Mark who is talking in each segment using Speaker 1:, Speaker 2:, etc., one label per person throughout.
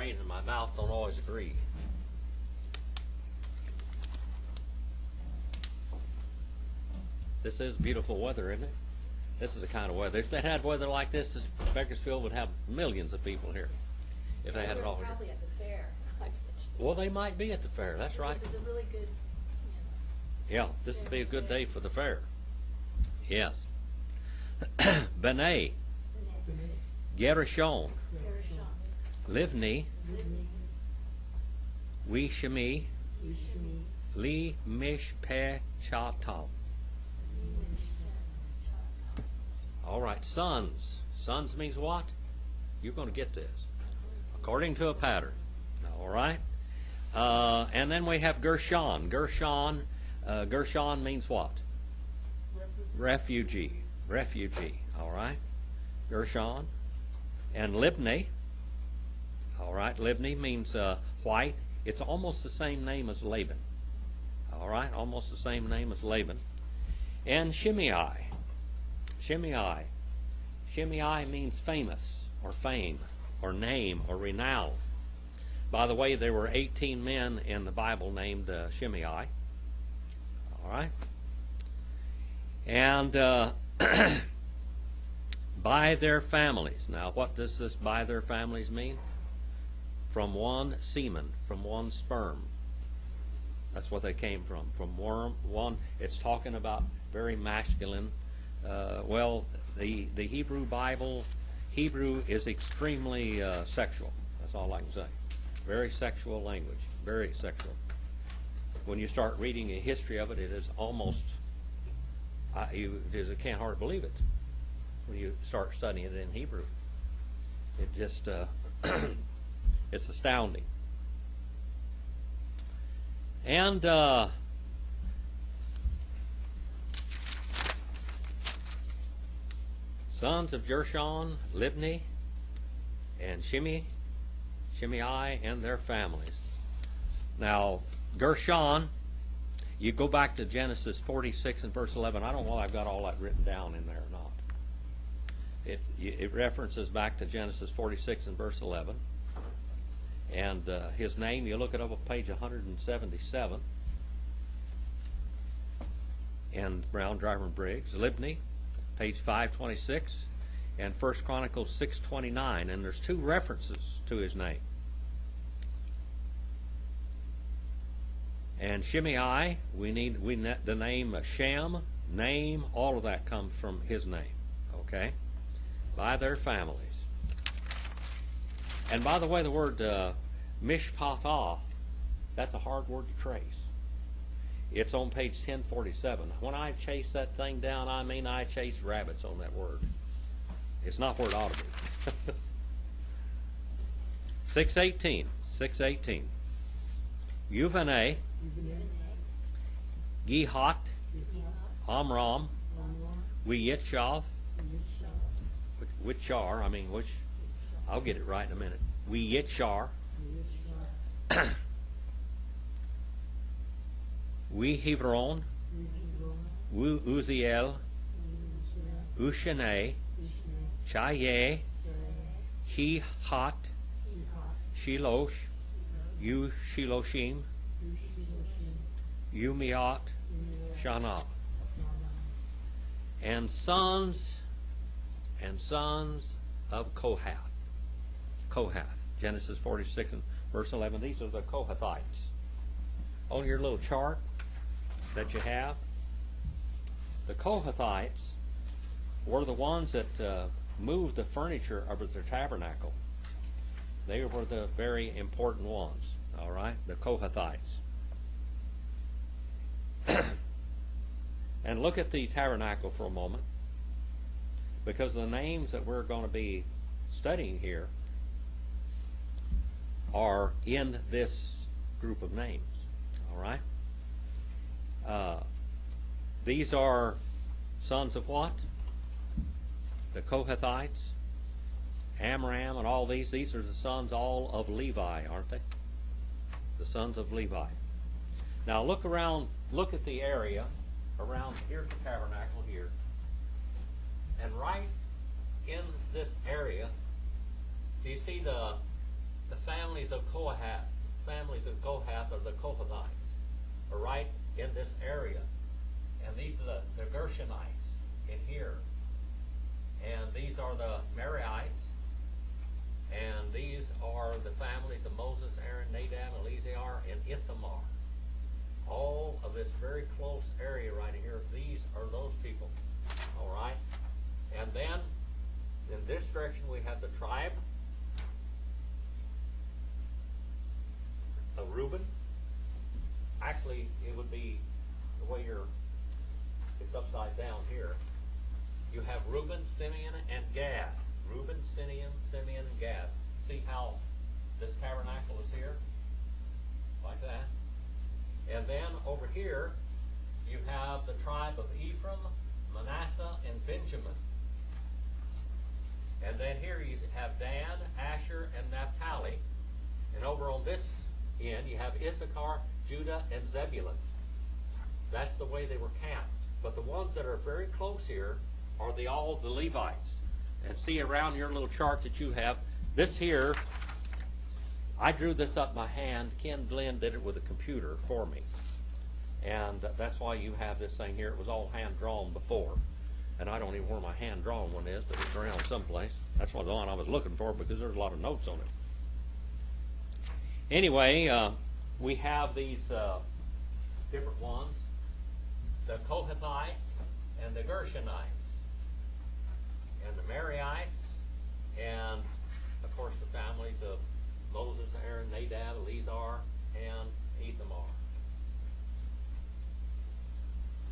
Speaker 1: brain and my mouth don't always agree. This is beautiful weather, isn't it? This is the kind of weather. If they had weather like this Bakersfield would have millions of people here. If they had it all here.
Speaker 2: Probably at the fair.
Speaker 1: Well, they might be at the fair. That's right.
Speaker 2: This is a really good.
Speaker 1: Yeah, this would be a good day for the fair. Yes. Benay, Gershon, Livni, Wishemi, Li Mishpe Chatam. All right, sons. Sons means what? You're going to get this. According to a pattern. All right? And then we have Gershon. Gershon means what? Refugee. Refugee. All right? Gershon. And Libni. All right? Libni means white. It's almost the same name as Laban. All right? Almost the same name as Laban. And Shimei. Shimei. Shimei means famous or fame or name or renown. By the way, there were 18 men in the Bible named Shimei. All right? And by their families. Now, what does this by their families mean? From one semen, from one sperm. That's what they came from. From one. It's talking about very masculine. Well, the Hebrew Bible, Hebrew is extremely sexual. That's all I can say. Very sexual language. Very sexual. When you start reading a history of it, it is almost, I can't hardly believe it when you start studying it in Hebrew. It just, it's astounding. And sons of Gershon, Libni, and Shimei, and their families. Now, Gershon, you go back to Genesis 46 and verse 11. I don't know whether I've got all that written down in there or not. It references back to Genesis 46 and verse 11. And his name, you look it up on page 177. And Brown, Driver, and Briggs. Libni, page 526. And 1 Chronicles 6:29. And there's two references to his name. And Shimei, we need the name Shem, name, all of that comes from his name. Okay? By their families. And by the way, the word mishpatah, that's a hard word to trace. It's on page 1047. When I chase that thing down, I mean I chase rabbits on that word. It's not where it ought to be. 618. Yuvane, Gihat, Amram, Wiyitchav, which, I'll get it right in a minute. Wiyitchar, Wehivron, Uziel, Ushane, Chaye, Hihat, Shilosh, Shiloshim, Umiat, Shana. And sons of Kohath. Kohath. Genesis 46 and verse 11. These are the Kohathites. On your little chart that you have, the Kohathites were the ones that moved the furniture of the tabernacle. They were the very important ones, all right? The Kohathites. And look at the tabernacle for a moment, because the names that we're going to be studying here are in this group of names, all right? These are sons of what? The Kohathites, Amram, and all these. These are the sons all of Levi, aren't they? The sons of Levi. Now look around, look at the area around, here's the tabernacle here. And right in this area, do you see the families of Kohath are the Kohathites, are right in this area. And these are the Gershonites in here. And these are the Merarites. And these are the families of Moses, Aaron, Nadab, Eleazar, and Ithamar. All of this very close area right here, these are those people. All right? And then, in this direction, we have the tribe of Reuben. Actually, it would be the way it's upside down here. You have Reuben, Simeon, and Gad. Reuben, Simeon, and Gad. See how this tabernacle is here? Like that. And then over here, you have the tribe of Ephraim, Manasseh, and Benjamin. And then here you have Dan, Asher, and Naphtali. And over on this end, you have Issachar, Judah, and Zebulun. That's the way they were camped. But the ones that are very close here are all the Levites. And see around your little chart that you have, this here, I drew this up by hand. Ken Glenn did it with a computer for me. And that's why you have this thing here. It was all hand-drawn before. And I don't even know where my hand-drawn one is, but it's around someplace. That's the one I was looking for because there's a lot of notes on it. Anyway, we have these different ones. The Kohathites and the Gershonites and the Merarites and, of course, the families of Moses, Aaron, Nadab, Eleazar, and Ithamar.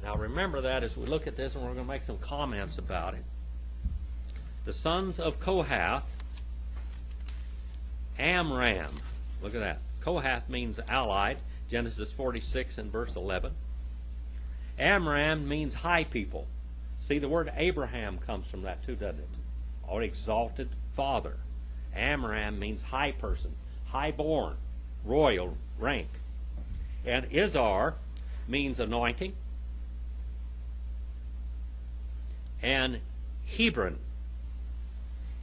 Speaker 1: Now remember that as we look at this, and we're going to make some comments about it. The sons of Kohath, Amram. Look at that. Kohath means allied. Genesis 46 and verse 11. Amram means high people. See, the word Abraham comes from that too, doesn't it? Or exalted father. Amram means high person, high-born, royal rank. And Izhar means anointing. And Hebron.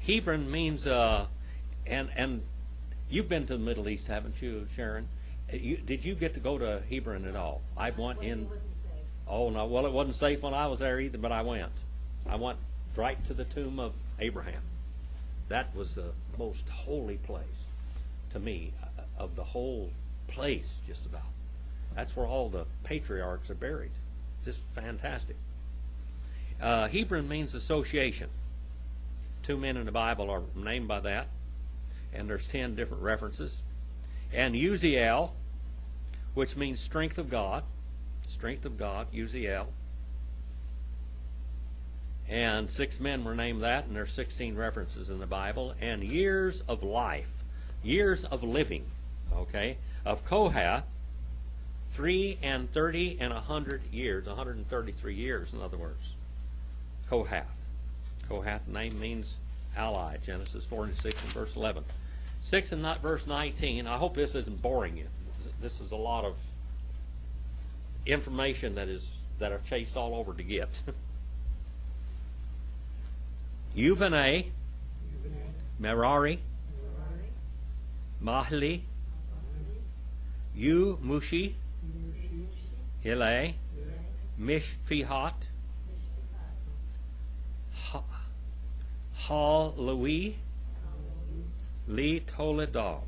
Speaker 1: Hebron means, and you've been to the Middle East, haven't you, Sharon? Did you get to go to Hebron at all? I went in. Oh, no. Well, it wasn't safe when I was there either, but I went. I went right to the tomb of Abraham. That was the most holy place to me of the whole place, just about. That's where all the patriarchs are buried. Just fantastic. Hebron means association. 2 men in the Bible are named by that, and there's 10 different references. And Uziel, which means strength of God. Strength of God, Uziel. And 6 men were named that, and there's 16 references in the Bible. And years of life, years of living, okay, of Kohath, 3 and 30 and 100 years, 133 years, in other words. Kohath. Kohath name means allied, Genesis 46 and verse 11. 6 and not verse 19. I hope this isn't boring you. This is a lot of information that I've chased all over to get. Yuvane, Merari, Mahli, Mushi, Ile, Mishpihat, Hal Louis, Li Toledal,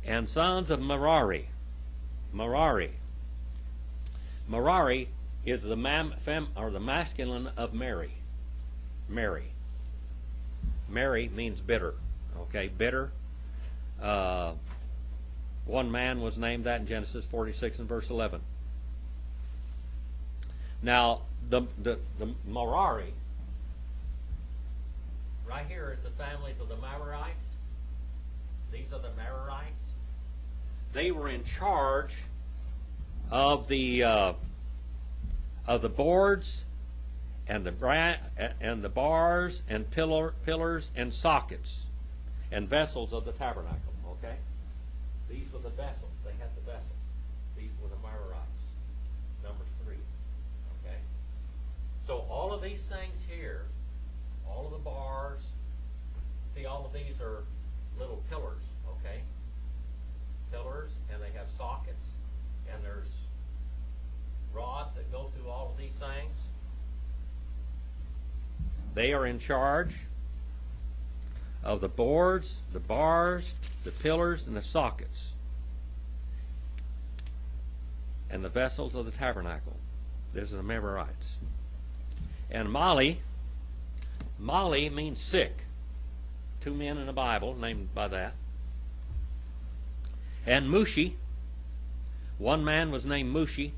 Speaker 1: and sons of Merari. Merari is the the masculine of Mary. Mary means bitter. Okay, bitter. One man was named that in Genesis 46 and verse 11. Now, the Merari, right here is the families of the Merarites. These are the Merarites. They were in charge of the boards and the bars and pillars and sockets and vessels of the tabernacle. Okay, these were the vessels. They had the vessels. These were the Merarites. Number 3. Okay, so all of these things here, all of the bars, these are little pillars, okay? Pillars, and they have sockets, and there's rods that go through all of these things. They are in charge of the boards, the bars, the pillars, and the sockets, and the vessels of the tabernacle. These are the Merarites. And Mali means sick. 2 men in the Bible named by that. And Mushi, one man was named Mushi,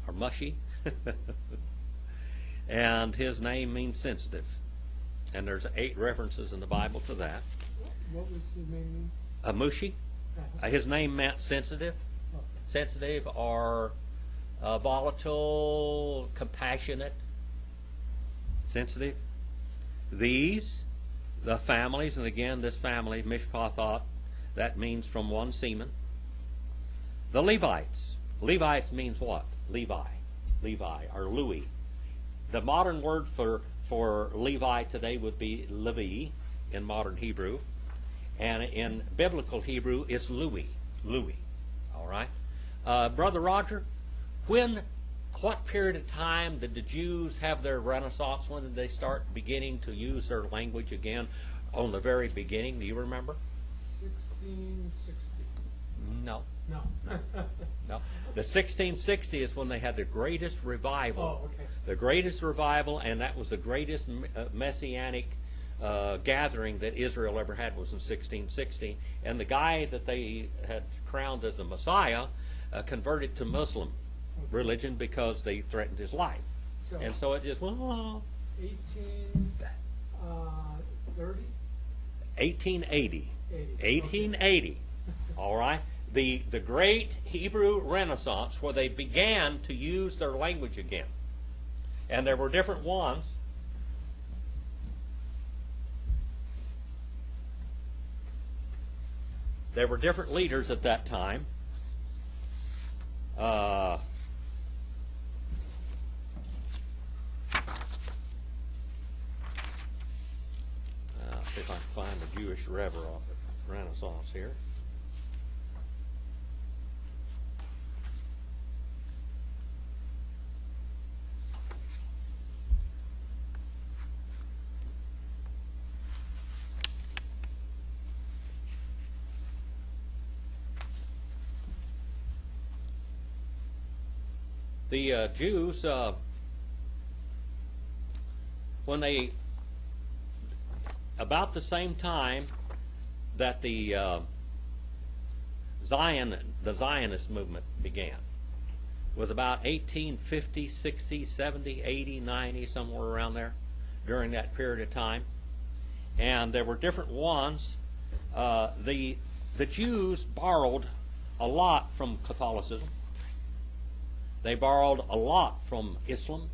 Speaker 1: or Mushy, and his name means sensitive. And there's 8 references in the Bible to that.
Speaker 2: What was his name?
Speaker 1: Mushi. His name meant sensitive.
Speaker 2: Okay.
Speaker 1: Sensitive or volatile, compassionate, sensitive. These, the families, and again this family, Mishpathoth, that means from one semen. The Levites. Levites means what? Levi or Louis. The modern word for Levi today would be Levi in modern Hebrew, and in biblical Hebrew it's Louis. All right, Brother Roger, what period of time did the Jews have their Renaissance? When did they start beginning to use their language again? On the very beginning, do you remember?
Speaker 2: 1660.
Speaker 1: No.
Speaker 2: No.
Speaker 1: No. The 1660 is when they had the greatest revival.
Speaker 2: Oh, okay.
Speaker 1: The greatest revival, and that was the greatest messianic gathering that Israel ever had, was in 1660. And the guy that they had crowned as a Messiah converted to Muslim religion because they threatened his life.
Speaker 2: So,
Speaker 1: And so it just went, 1880. 1880. All right. The great Hebrew Renaissance, where they began to use their language again. And there were different ones. There were different leaders at that time. See if I can find the Jewish Renaissance here. The Jews, when they, about the same time that the Zionist movement began, was about 1850, 60, 70, 80, 90, somewhere around there, during that period of time. And there were different ones. The Jews borrowed a lot from Catholicism. They borrowed a lot from Islam.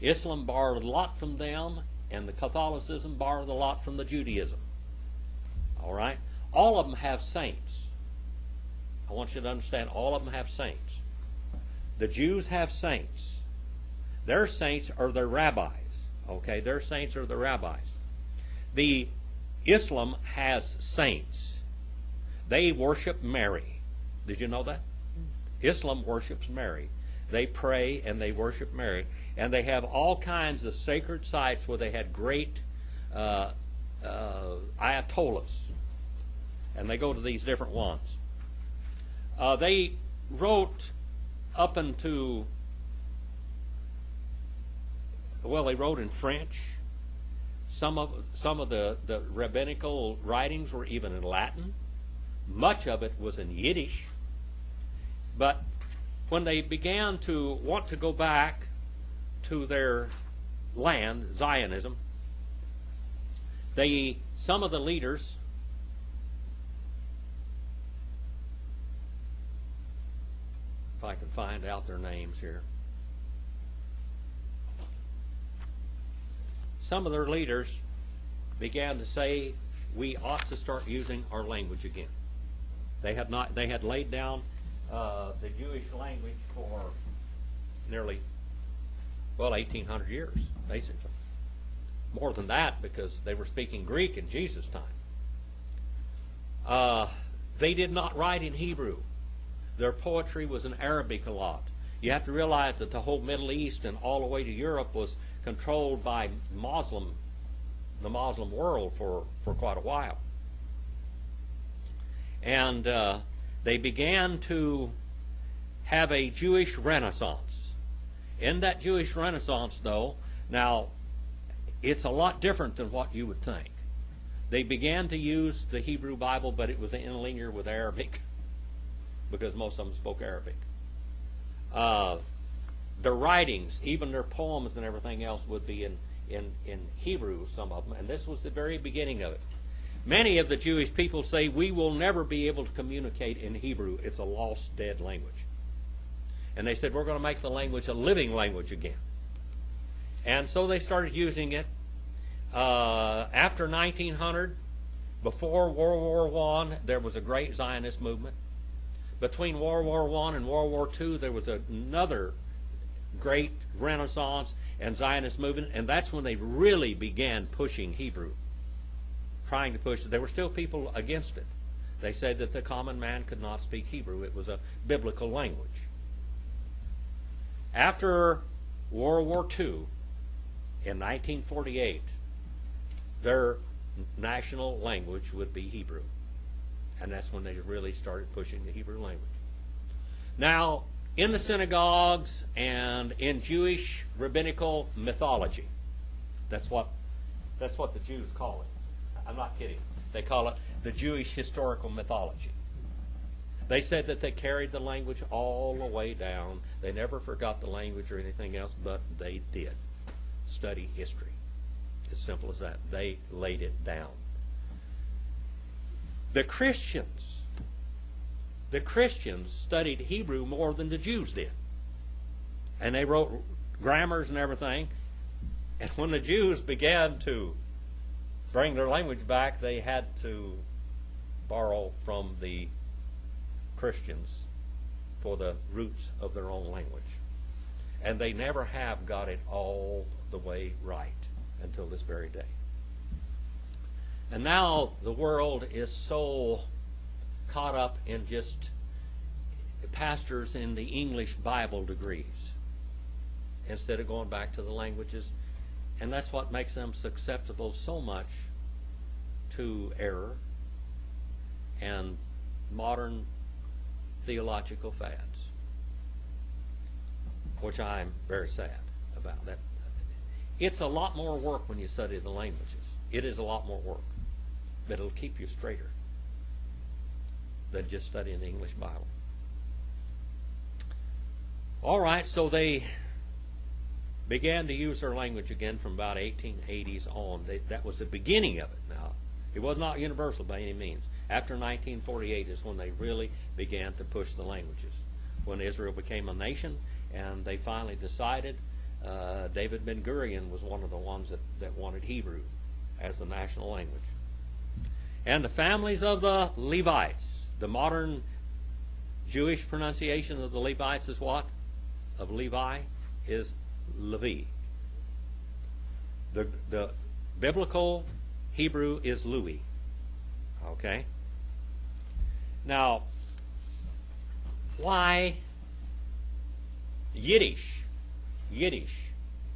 Speaker 1: Islam borrowed a lot from them, and the Catholicism borrowed a lot from the Judaism. All right? All of them have saints. I want you to understand, all of them have saints. The Jews have saints. Their saints are their rabbis. Okay? Their saints are the rabbis. The Islam has saints. They worship Mary. Did you know that? Islam worships Mary. They pray and they worship Mary. And they have all kinds of sacred sites where they had great ayatollahs. And they go to these different ones. They wrote up into, well, they wrote in French. Some of the rabbinical writings were even in Latin. Much of it was in Yiddish. But when they began to want to go back to their land, Zionism, some of the leaders, if I can find out their names here, some of their leaders began to say we ought to start using our language again. They had laid down the Jewish language for nearly, 1,800 years, basically. more than that because they were speaking Greek in Jesus' time. They did not write in Hebrew. Their poetry was in Arabic a lot. You have to realize that the whole Middle East and all the way to Europe was controlled by the Muslim world for quite a while. And they began to have a Jewish Renaissance. In that Jewish Renaissance, though, now, it's a lot different than what you would think. They began to use the Hebrew Bible, but it was interlinear with Arabic because most of them spoke Arabic. Their writings, even their poems and everything else, would be in Hebrew, some of them, and this was the very beginning of it. Many of the Jewish people say, we will never be able to communicate in Hebrew. It's a lost, dead language. And they said, we're going to make the language a living language again. And so they started using it. After 1900, before World War I, there was a great Zionist movement. Between World War I and World War II, there was another great Renaissance and Zionist movement, and that's when they really began pushing Hebrew, trying to push it. There were still people against it. They said that the common man could not speak Hebrew. It was a biblical language. After World War II, in 1948, their national language would be Hebrew. And that's when they really started pushing the Hebrew language. Now, in the synagogues and in Jewish rabbinical mythology, that's what the Jews call it. I'm not kidding. They call it the Jewish historical mythology. They said that they carried the language all the way down. They never forgot the language or anything else, but they did study history. As simple as that. They laid it down. The Christians studied Hebrew more than the Jews did. And they wrote grammars and everything. And when the Jews began to bring their language back, they had to borrow from the Christians for the roots of their own language. And they never have got it all the way right until this very day. And now the world is so caught up in just pastors in the English Bible degrees instead of going back to the languages. And that's what makes them susceptible so much to error and modern theological fads, which I'm very sad about. That it's a lot more work when you study the languages. It is a lot more work, but it'll keep you straighter than just studying the English Bible. All right, so they began to use their language again from about 1880s on. That was the beginning of it. Now, it was not universal by any means. After 1948 is when they really began to push the languages. When Israel became a nation and they finally decided, David Ben-Gurion was one of the ones that wanted Hebrew as the national language. And the families of the Levites, the modern Jewish pronunciation of the Levites is what? Of Levi is Levi. The biblical Hebrew is Louis. Okay? Now, why Yiddish? Yiddish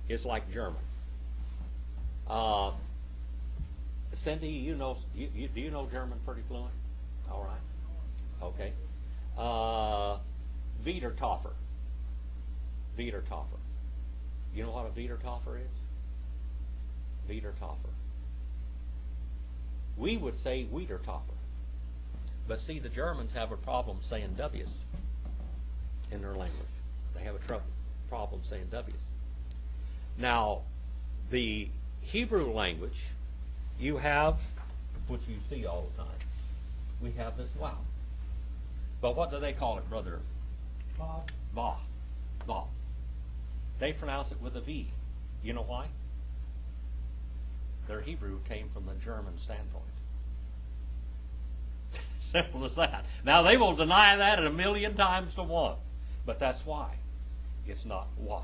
Speaker 1: is like German. Cindy, do you know German pretty fluent? All right. Okay. Wiedertaufer. Wiedertaufer. You know what a Wiedertaufer is? Wiedertaufer. We would say Wiedertaufer. But see, the Germans have a problem saying W's in their language. They have a problem saying W's. Now, the Hebrew language, you have, which you see all the time, we have this wow. But what do they call it, brother?
Speaker 2: Bob.
Speaker 1: Va. Va. They pronounce it with a V. You know why? Their Hebrew came from the German standpoint. Simple as that. Now, they will deny that 1,000,000 times to one. But that's why. It's not wa.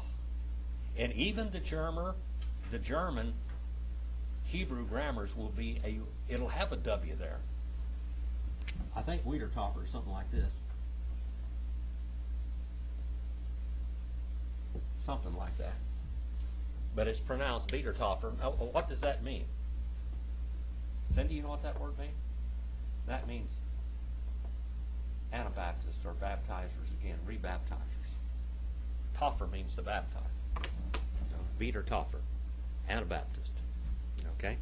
Speaker 1: And even the German Hebrew grammars will be it'll have a W there. I think Wiedertoffer is something like this. Something like that. But it's pronounced Wiedertoffer. Oh, what does that mean? Cindy, you know what that word means? That means Anabaptists or baptizers again, rebaptizers. Toffer means to baptize. Wiedertoffer, Anabaptist. Okay?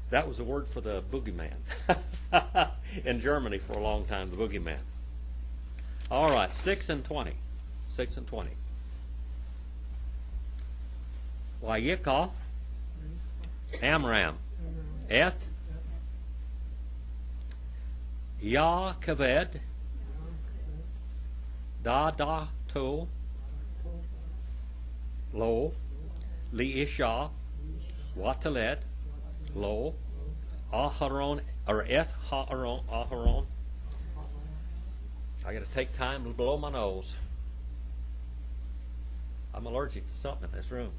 Speaker 1: That was the word for the boogeyman. In Germany for a long time, the boogeyman. All right, 6 and 20. 6 and 20. Wayikah, Amram, Eth, Jochebed, Dadato, Lo, Leisha, Watalet, Lo, Aharon, or Eth Aharon. I got to take time to blow my nose. I'm allergic to something in this room.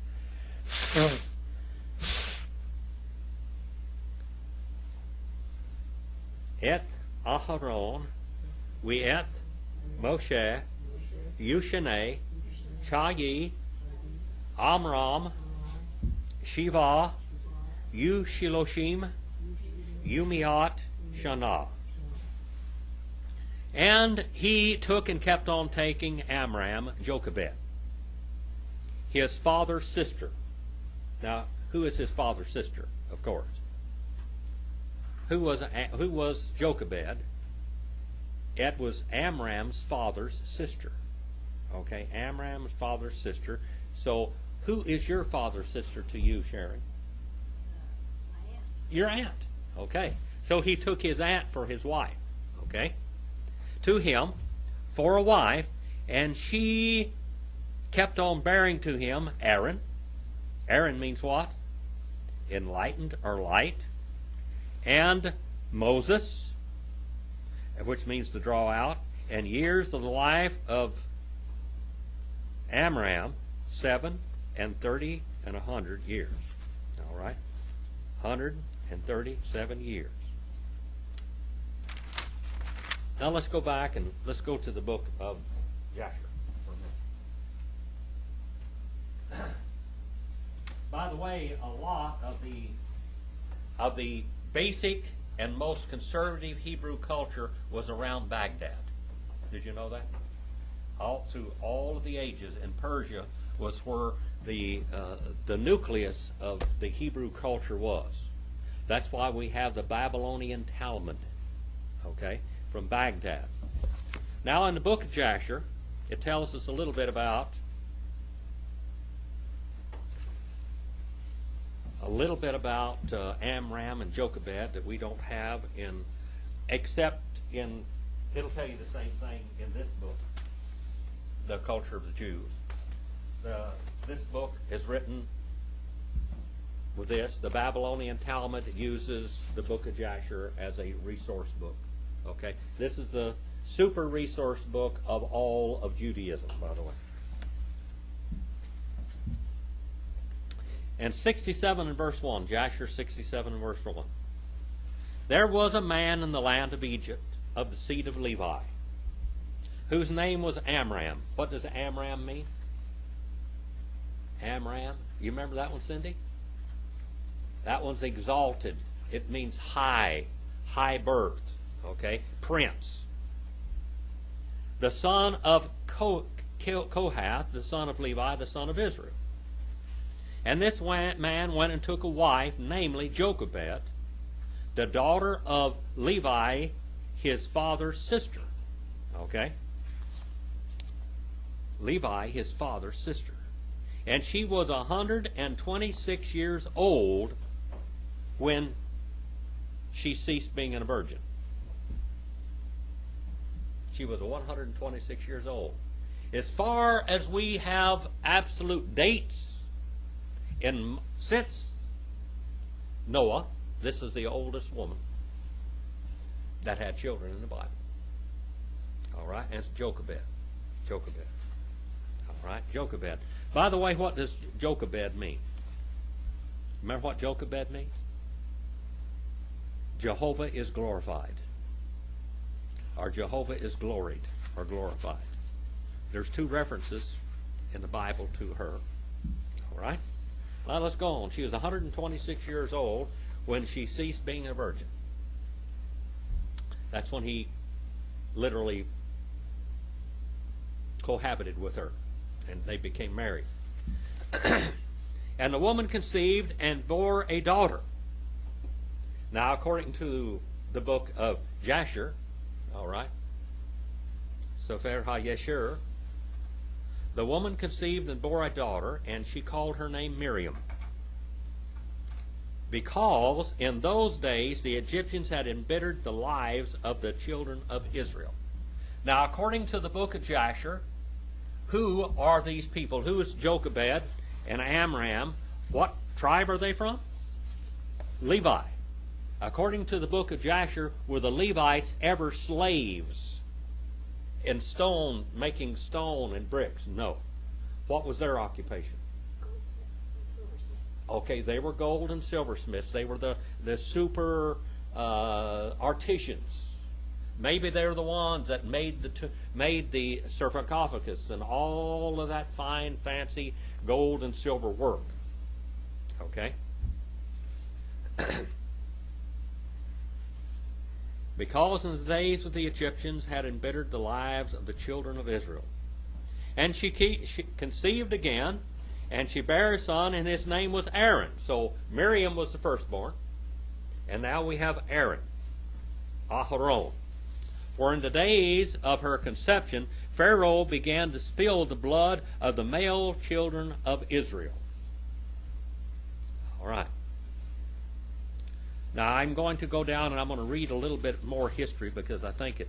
Speaker 1: Et Aharon, we et Moshe, Yushane, Chayi, Amram, Shiva, Yushiloshim, Yumiat, Shana. And he took and kept on taking Amram Jochebed, his father's sister. Now, who is his father's sister? Of course. Who was Jochebed? It was Amram's father's sister. Okay, Amram's father's sister. So, who is your father's sister to you, Sherry?
Speaker 3: My aunt.
Speaker 1: Your aunt. Okay. So he took his aunt for his wife. Okay. To him for a wife, and she kept on bearing to him Aaron. Aaron means what? Enlightened or light. And Moses, which means to draw out. And years of the life of Amram, 7 and 30 and 100 years. All right? 137 years. Now let's go back and let's go to the book of Jasher for a minute. By the way, a lot of the basic and most conservative Hebrew culture was around Baghdad. Did you know that? All through all of the ages, in Persia was where the nucleus of the Hebrew culture was. That's why we have the Babylonian Talmud, okay, from Baghdad. Now in the book of Jasher, it tells us a little bit about Amram and Jochebed that we don't have except in, it'll tell you the same thing in this book, The Culture of the Jews. This book is written with this. The Babylonian Talmud uses the book of Jasher as a resource book. Okay? This is the super resource book of all of Judaism, by the way. And 67 and verse 1, Jasher 67 and verse 1. There was a man in the land of Egypt, of the seed of Levi, whose name was Amram. What does Amram mean? Amram. You remember that one, Cindy? That one's exalted. It means high birth. Okay? Prince. The son of Kohath, the son of Levi, the son of Israel. And this man went and took a wife, namely Jochebed, the daughter of Levi, his father's sister. Okay? Levi, his father's sister. And she was 126 years old when she ceased being a virgin. She was 126 years old. As far as we have absolute dates, since Noah, this is the oldest woman that had children in the Bible. All right, and it's Jochebed. Jochebed. All right, Jochebed. By the way, what does Jochebed mean? Remember what Jochebed means? Jehovah is glorified. Or Jehovah is gloried or glorified. There's 2 references in the Bible to her. All right? Now let's go on. She was 126 years old when she ceased being a virgin. That's when he literally cohabited with her, and they became married. And the woman conceived and bore a daughter. Now, according to the book of Jasher, all right, Sefer HaYesher, the woman conceived and bore a daughter, and she called her name Miriam, because in those days the Egyptians had embittered the lives of the children of Israel. Now, according to the book of Jasher, who are these people? Who is Jochebed and Amram? What tribe are they from? Levi. According to the book of Jasher, were the Levites ever slaves in stone, making stone and bricks? No. What was their occupation? Okay, they were gold and silversmiths. They were the super artisans. Maybe they're the ones that made the sarcophagus and all of that fine, fancy gold and silver work. Okay? Because in the days of the Egyptians had embittered the lives of the children of Israel. And she conceived again, and she bare a son, and his name was Aaron. So Miriam was the firstborn, and now we have Aaron, Aharon. For in the days of her conception, Pharaoh began to spill the blood of the male children of Israel. All right. Now I'm going to go down and I'm going to read a little bit more history because I think it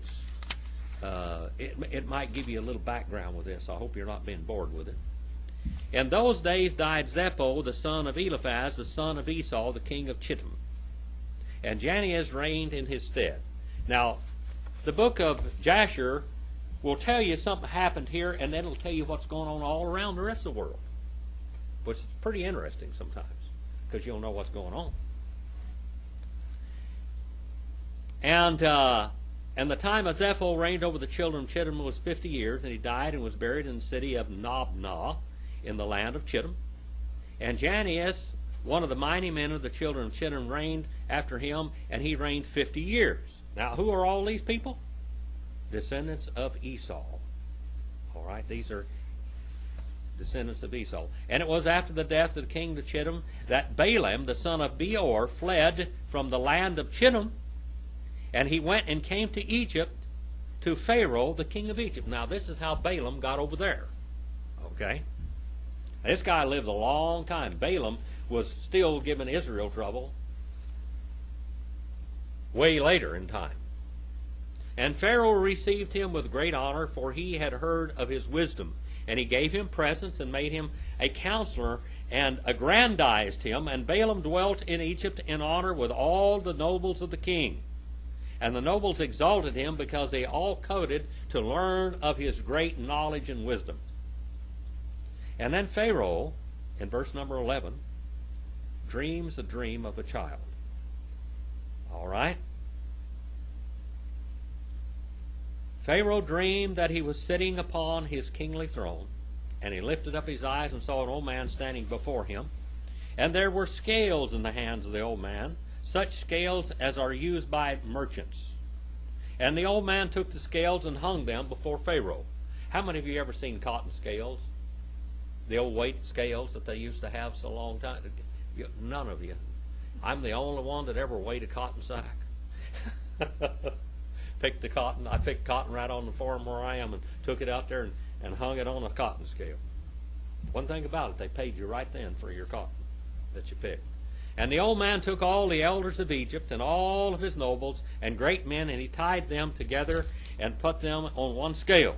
Speaker 1: might give you a little background with this. I hope you're not being bored with it. In those days died Zepho, the son of Eliphaz, the son of Esau, the king of Chittim. And Janias reigned in his stead. Now, the book of Jasher will tell you something happened here, and then it'll tell you what's going on all around the rest of the world. Which is pretty interesting sometimes, because you'll know what's going on. And the time of Zepho reigned over the children of Chittim was 50 years, and he died and was buried in the city of Nabnah in the land of Chittim. And Janias, one of the mighty men of the children of Chittim, reigned after him, and he reigned 50 years. Now, who are all these people? Descendants of Esau. All right, these are descendants of Esau. And it was after the death of the king of Chittim that Balaam, the son of Beor, fled from the land of Chittim, and he went and came to Egypt, to Pharaoh, the king of Egypt. Now, this is how Balaam got over there. Okay? This guy lived a long time. Balaam was still giving Israel trouble way later in time. And Pharaoh received him with great honor, for he had heard of his wisdom. And he gave him presents and made him a counselor and aggrandized him. And Balaam dwelt in Egypt in honor with all the nobles of the king. And the nobles exalted him because they all coveted to learn of his great knowledge and wisdom. And then Pharaoh, in verse number 11, dreams a dream of a child. All right? Pharaoh dreamed that he was sitting upon his kingly throne, and he lifted up his eyes and saw an old man standing before him. And there were scales in the hands of the old man, such scales as are used by merchants. And the old man took the scales and hung them before Pharaoh. How many of you ever seen cotton scales? The old weight scales that they used to have so long time? None of you. I'm the only one that ever weighed a cotton sack. I picked cotton right on the farm where I am and took it out there and hung it on a cotton scale. One thing about it, they paid you right then for your cotton that you picked. And the old man took all the elders of Egypt and all of his nobles and great men, and he tied them together and put them on one scale.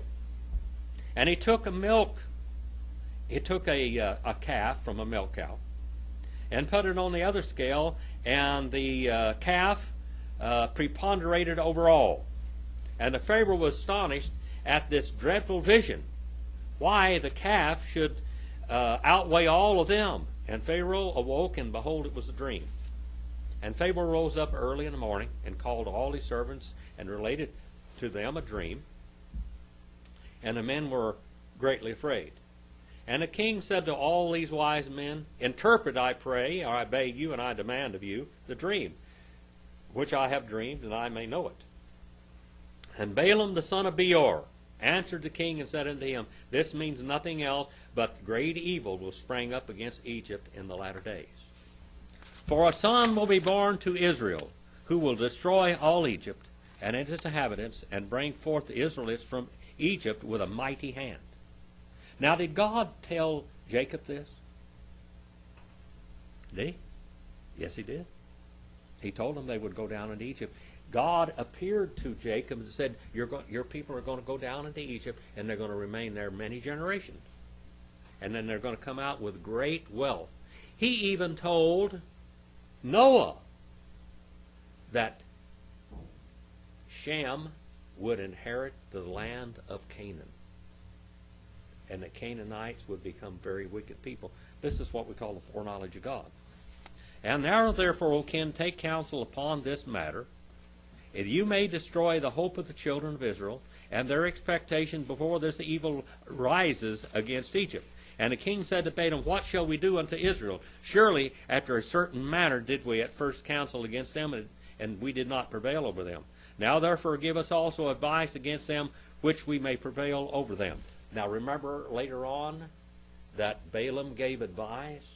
Speaker 1: And he took a calf from a milk cow and put it on the other scale, and the calf preponderated over all. And the Pharaoh was astonished at this dreadful vision, why the calf should outweigh all of them. And Pharaoh awoke, and behold, it was a dream. And Pharaoh rose up early in the morning, and called all his servants, and related to them a dream. And the men were greatly afraid. And the king said to all these wise men, Interpret, I pray, or I beg you, and I demand of you, the dream, which I have dreamed, and I may know it. And Balaam the son of Beor answered the king and said unto him, This means nothing else, but great evil will spring up against Egypt in the latter days. For a son will be born to Israel, who will destroy all Egypt and its inhabitants, and bring forth the Israelites from Egypt with a mighty hand. Now, did God tell Jacob this? Did he? Yes, he did. He told him they would go down into Egypt. God appeared to Jacob and said, your people are going to go down into Egypt, and they're going to remain there many generations. And then they're going to come out with great wealth. He even told Noah that Shem would inherit the land of Canaan, and the Canaanites would become very wicked people. This is what we call the foreknowledge of God. And now, therefore, O king, take counsel upon this matter, if you may destroy the hope of the children of Israel, and their expectation before this evil rises against Egypt. And the king said to Balaam, What shall we do unto Israel? Surely after a certain manner did we at first counsel against them, and we did not prevail over them. Now therefore give us also advice against them, which we may prevail over them. Now remember later on that Balaam gave advice.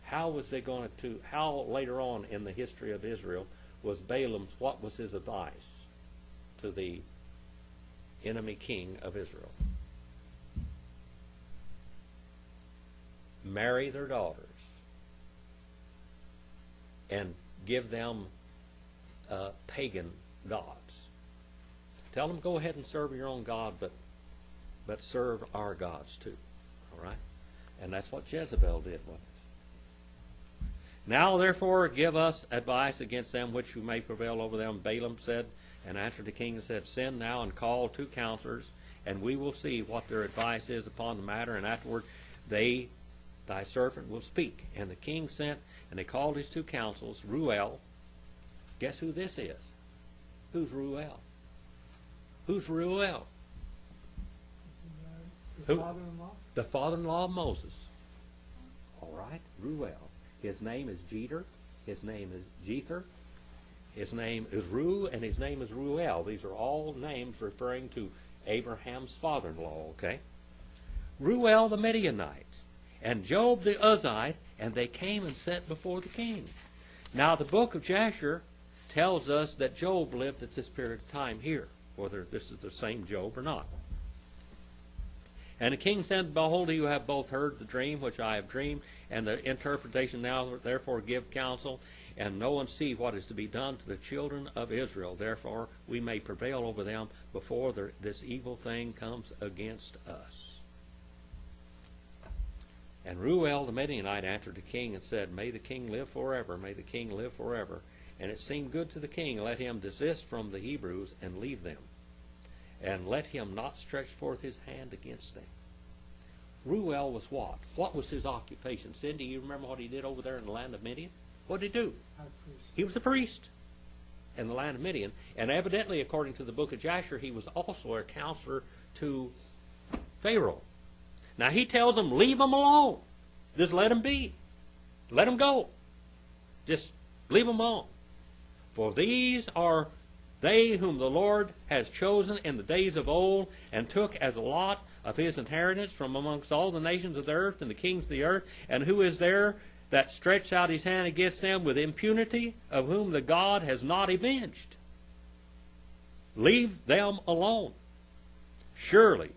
Speaker 1: How later on in the history of Israel was what was his advice to the enemy king of Israel? Marry their daughters and give them pagan gods. Tell them, go ahead and serve your own God, but serve our gods too. All right? And that's what Jezebel did, wasn't it? Now, therefore, give us advice against them, which we may prevail over them. Balaam said, and answered the king and said, Send now and call 2 counselors, and we will see what their advice is upon the matter, and afterward thy servant will speak. And the king sent, and they called his 2 counsels, Reuel. Guess who this is? Who's Reuel? Who's Reuel?
Speaker 2: The
Speaker 1: Who?
Speaker 2: father-in-law?
Speaker 1: The father-in-law of Moses. All right, Reuel. His name is Jeter. His name is Jether. His name is Ru, and his name is Reuel. These are all names referring to Abraham's father-in-law, okay? Reuel the Midianite, and Job the Uzite, and they came and sat before the king. Now the book of Jasher tells us that Job lived at this period of time here, whether this is the same Job or not. And the king said, Behold, you have both heard the dream which I have dreamed, and the interpretation. Now therefore give counsel, and know and see what is to be done to the children of Israel. Therefore we may prevail over them before this evil thing comes against us. And Reuel the Midianite answered the king and said, May the king live forever, may the king live forever. And it seemed good to the king, let him desist from the Hebrews and leave them, and let him not stretch forth his hand against them. Reuel was what? What was his occupation? Cindy, you remember what he did over there in the land of Midian? What did he do?
Speaker 2: High priest.
Speaker 1: He was a priest in the land of Midian. And evidently, according to the book of Jasher, he was also a counselor to Pharaoh. Now he tells them, leave them alone. Just let them be. Let them go. Just leave them alone. For these are they whom the Lord has chosen in the days of old, and took as a lot of his inheritance from amongst all the nations of the earth and the kings of the earth. And who is there that stretched out his hand against them with impunity, of whom the God has not avenged? Leave them alone. Surely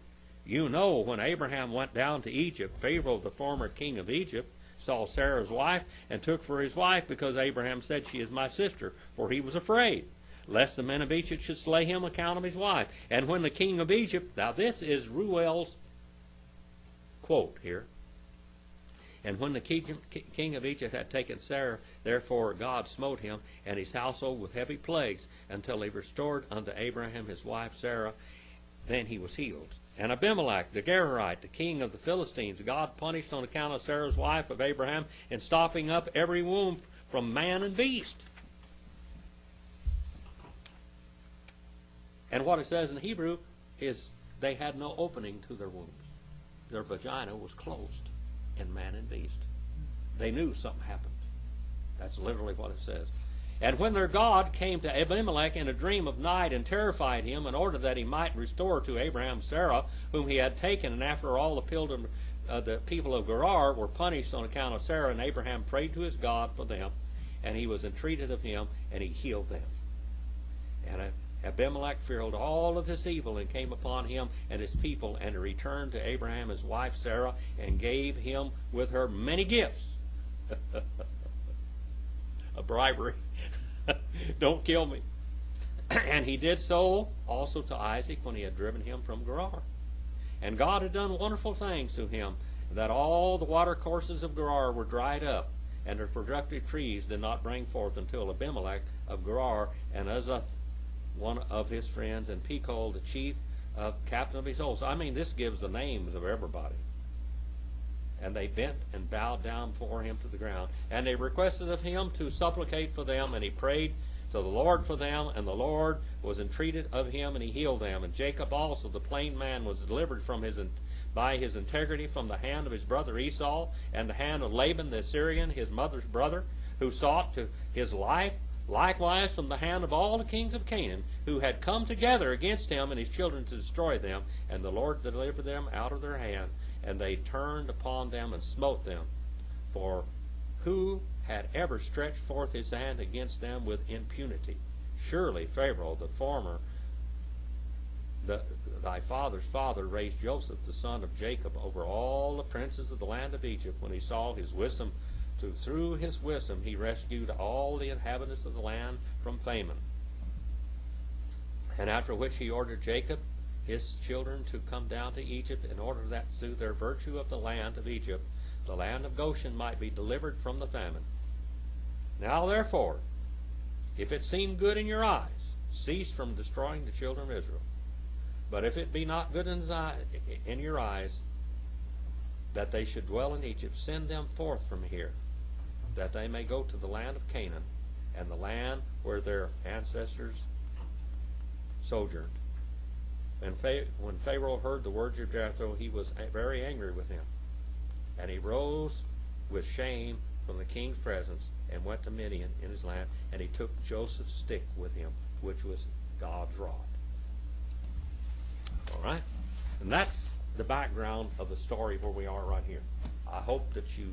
Speaker 1: you know when Abraham went down to Egypt, Pharaoh, the former king of Egypt, saw Sarah's wife and took for his wife, because Abraham said, She is my sister, for he was afraid lest the men of Egypt should slay him on account of his wife. And when the king of Egypt, now this is Reuel's quote here, and when the king of Egypt had taken Sarah, therefore God smote him and his household with heavy plagues, until he restored unto Abraham his wife Sarah. Then he was healed. And Abimelech, the Gerarite, the king of the Philistines, God punished on account of Sarah's wife of Abraham in stopping up every womb from man and beast. And what it says in Hebrew is they had no opening to their wombs. Their vagina was closed in man and beast. They knew something happened. That's literally what it says. And when their God came to Abimelech in a dream of night and terrified him in order that he might restore to Abraham Sarah, whom he had taken, and after all the people of Gerar were punished on account of Sarah, and Abraham prayed to his God for them, and he was entreated of him, and he healed them. And Abimelech feared all of this evil and came upon him and his people, and he returned to Abraham his wife Sarah and gave him with her many gifts. A bribery. Don't kill me. And he did so also to Isaac when he had driven him from Gerar. And God had done wonderful things to him, that all the watercourses of Gerar were dried up, and the productive trees did not bring forth until Abimelech of Gerar and Uzzah, one of his friends, and Pekol, the chief captain of his host. I mean, this gives the names of everybody. And they bent and bowed down before him to the ground. And they requested of him to supplicate for them, and he prayed to the Lord for them, and the Lord was entreated of him, and he healed them. And Jacob also, the plain man, was delivered by his integrity from the hand of his brother Esau, and the hand of Laban the Assyrian, his mother's brother, who sought to his life, likewise from the hand of all the kings of Canaan, who had come together against him and his children to destroy them. And the Lord delivered them out of their hand, and they turned upon them and smote them. For who had ever stretched forth his hand against them with impunity? Surely Pharaoh, the former, thy father's father, raised Joseph, the son of Jacob, over all the princes of the land of Egypt, when he saw his wisdom. Through his wisdom he rescued all the inhabitants of the land from famine. And after which he ordered Jacob, his children, to come down to Egypt, in order that through their virtue of the land of Egypt, the land of Goshen might be delivered from the famine. Now therefore, if it seem good in your eyes, cease from destroying the children of Israel. But if it be not good in your eyes, that they should dwell in Egypt, send them forth from here, that they may go to the land of Canaan, and the land where their ancestors sojourned. And when Pharaoh heard the words of Jethro, he was very angry with him. And he rose with shame from the king's presence and went to Midian in his land, and he took Joseph's stick with him, which was God's rod. All right? And that's the background of the story where we are right here. I hope that you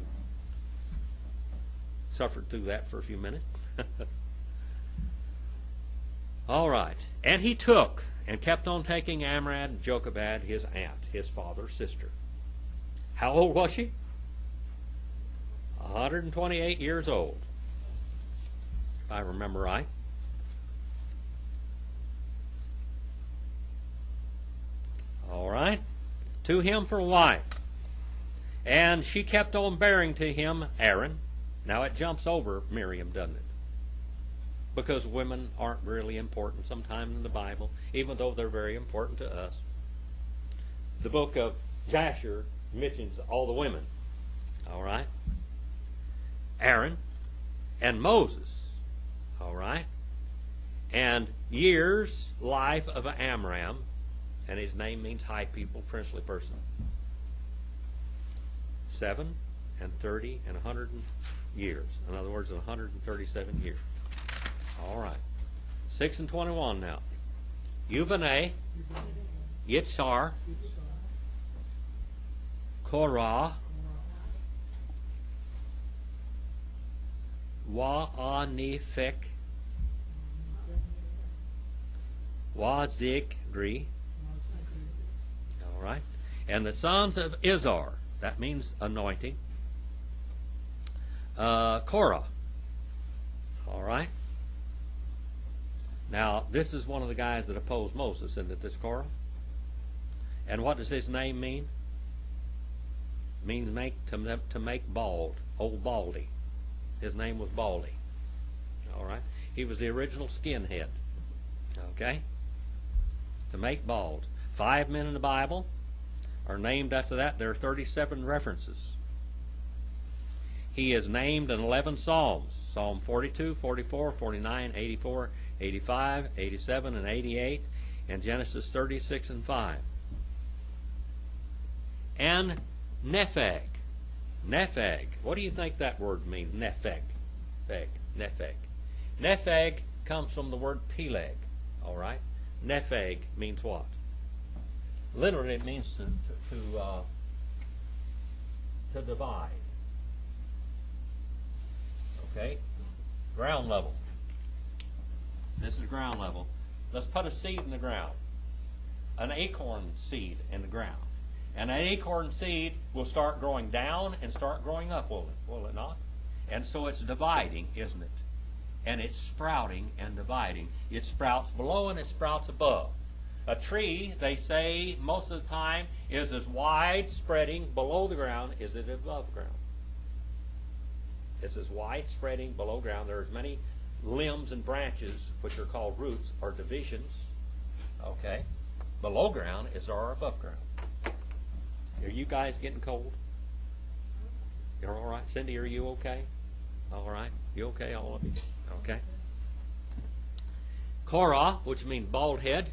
Speaker 1: suffered through that for a few minutes. All right. And he took and kept on taking Amram Jochebed, his aunt, his father's sister. How old was she? 128 years old, if I remember right. All right. To him for a wife. And she kept on bearing to him Aaron. Now it jumps over Miriam, doesn't it? Because women aren't really important sometimes in the Bible, even though they're very important to us. The book of Jasher mentions all the women. All right? Aaron and Moses. All right? And years, life of Amram. And his name means high people, princely person. 7 and 30 and 100 years. In other words, 137 years. All right. 6 and 21 now. Yuvaneh, Yitzhar, Korah, Wa'anifek, Wazikri. All right. And the sons of Izhar, that means anointing. Korah. All right. Now, this is one of the guys that opposed Moses, isn't it, this Korah? And what does his name mean? It means to make bald, old Baldy. His name was Baldy. All right? He was the original skinhead. Okay? To make bald. 5 men in the Bible. are named after that. There are 37 references. He is named in 11 Psalms. Psalm 42, 44, 49, 84, 85, 87, and 88, and Genesis 36 and 5. And Nepheg. Nepheg. What do you think that word means? Nepheg. Nepheg. Nepheg comes from the word Peleg. All right? Nepheg means what? Literally, it means to divide. Okay? Ground level. This is ground level. Let's put a seed in the ground. An acorn seed in the ground. And an acorn seed will start growing down and start growing up, will it not? And so it's dividing, isn't it? And it's sprouting and dividing. It sprouts below and it sprouts above. A tree, they say, most of the time, is as wide spreading below the ground as it is above ground. It's as wide spreading below ground. There are as many limbs and branches, which are called roots, or divisions, okay, below ground as are above ground. Are you guys getting cold? You're all right? Cindy, are you okay? All right? You okay, all of you? Okay. Korah, which means bald head,